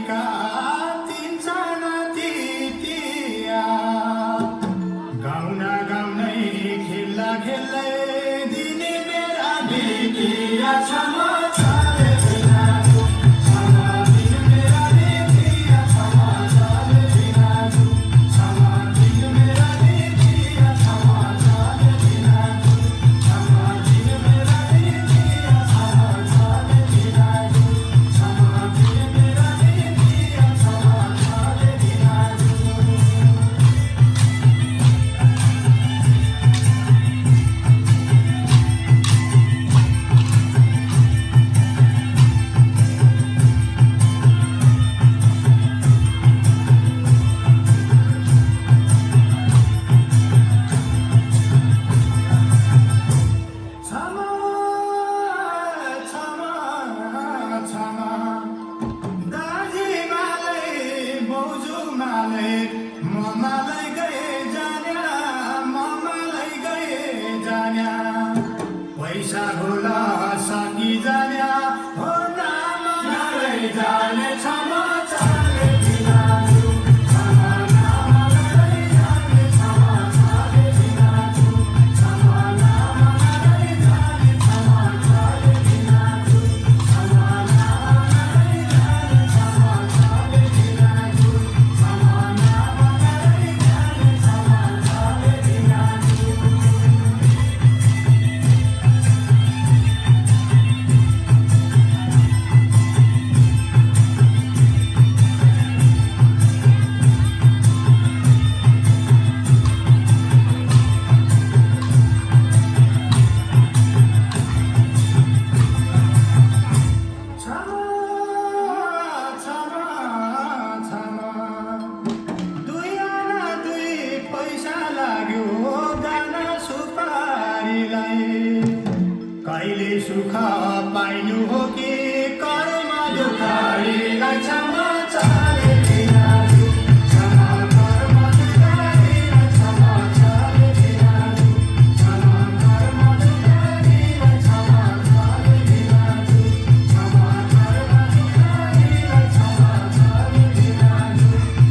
का तिनजना तितिया गाउना गाउनै खेल्दा खेल्दै दिने मेरा बितिया क्षमा चाले दिनाजु क्षमा दिनु मेरा बितिया क्षमा चाले दिनाजु क्षमा दिनु मेरा बितिया क्षमा चाले दिनाजु क्षमा दिनु मेरा बितिया क्षमा चाले दिनाजु क्षमा दिनु मेरा बितिया क्षमा चाले दिनाजु क्षमा क्षमा दाजुमालै बौजुमालै ममालै गए जान्या ममालै गए जान्या पैसा होला सकी जान्या हो नाम नरै जाने क्षमा चाले दिनाजु क्षमा नाम नरै जाने क्षमा चाले दिनाजु क्षमा नाम नरै जाने क्षमा चाले दिनाजु क्षमा नाम नरै जाने क्षमा चाले दिनाजु क्षमा नाम नरै जाने क्षमा चाले दिनाजु क्षमा क्षमा दुई आना दुई पैसा लाग्यो दाना सुपारीलाई कहिले सुख पाइनु हो कि कर्म दुखारीलाई क्षमा चाले दिनाजु क्षमा कर्म दुखारीलाई क्षमा चाले दिनाजु क्षमा कर्म दुखारीलाई क्षमा चाले दिनाजु क्षमा कर्म दुखारीलाई क्षमा चाले दिनाजु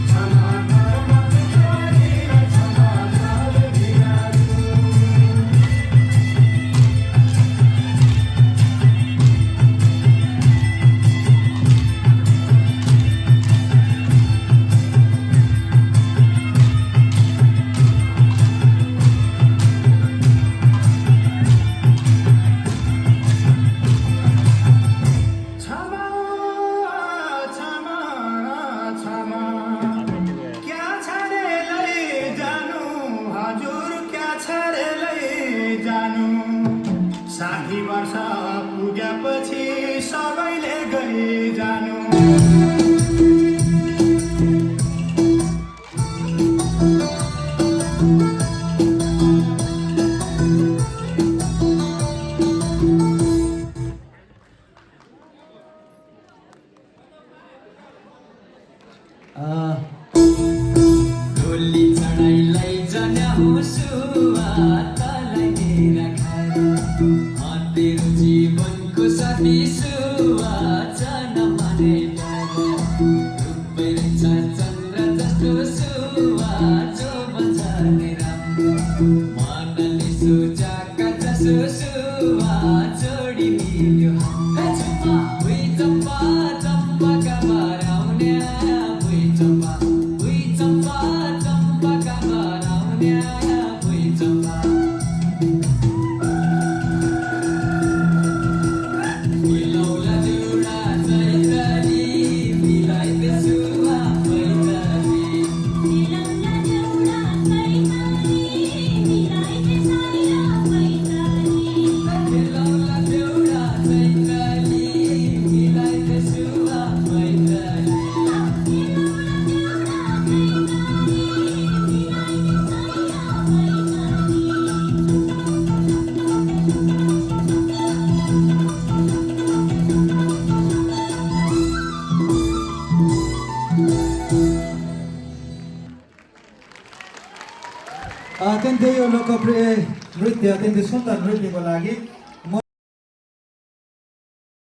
क्षमा कर्म दुखारीलाई क्षमा चाले दिनाजु क्षमा क्षमा क्षमा क्या छाडेलै जानु हजुर क्या छाडेलै जानु 60 वर्ष पुगेपछि सबैले गए जानु डोली चढाइलाई जान्या सुवातलाई मेरा घर तेरो जीवनको साथी सुवाचन माने डुब्बै रहेछ चन्द्र जस्तो सुवाचो बजाने राम्रो मनले सोचाका जसो सुवाचोडी मिल्यो भुइँ चम्पा चम्पाका बराउन्या भुइँ चम्पा चम्पाका बराउन्या भुइँ चम्पा मिलाउला देउडा चैतली मिलाई बेसुवा पैतली मिलाउला देउडा चैतली मिलाई बेसुवा पैतली मिलाउला देउडा चैतली मिलाई बेसुवा पैतली अत्यन्तै यो लोकप्रिय नृत्य अत्यन्तै सुन्दर नृत्यको लागि